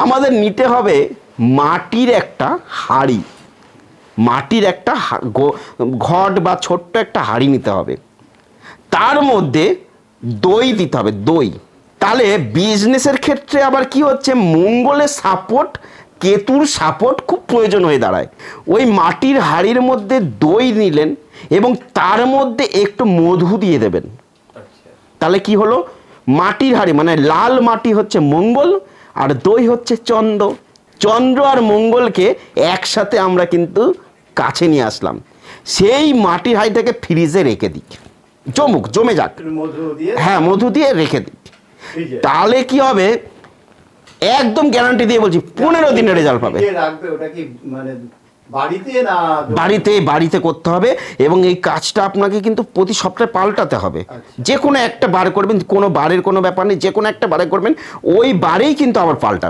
আমাদের নিতে হবে মাটির একটা হাঁড়ি, মাটির একটা ঘট বা ছোট্ট একটা হাঁড়ি নিতে হবে। তার মধ্যে দই দিতে হবে, দই। তাহলে বিজনেসের ক্ষেত্রে আবার কি হচ্ছে, মঙ্গলের সাপোর্ট, কেতুর সাপোর্ট খুব প্রয়োজন হয়ে দাঁড়ায়। ওই মাটির হাঁড়ির মধ্যে দই নিলেন এবং তার মধ্যে একটু মধু দিয়ে দেবেন। তাহলে কি হলো, মাটির হাঁড়ি মানে লাল মাটি হচ্ছে মঙ্গল, আর দই হচ্ছে চন্দ্র। চন্দ্র আর মঙ্গলকে একসাথে আমরা কিন্তু কাছে নিয়ে আসলাম। সেই মাটির হাঁড়িটাকে ফ্রিজে রেখে দিই, জমে যাক, হ্যাঁ মধু দিয়ে রেখে দিই। তাহলে কি হবে, একদম গ্যারান্টি দিয়ে বলছি 15 দিনে রেজাল্ট পাবে। বাড়িতে করতে হবে এবং এই কাজটা আপনাকে কিন্তু প্রতি সপ্তাহে পাল্টাতে হবে। যে কোনো একটা বার করবেন, কোনো বারের কোনো ব্যাপার নেই, যে কোনো একটা বারে করবেন, ওই বারেই কিন্তু আবার পাল্টাবে।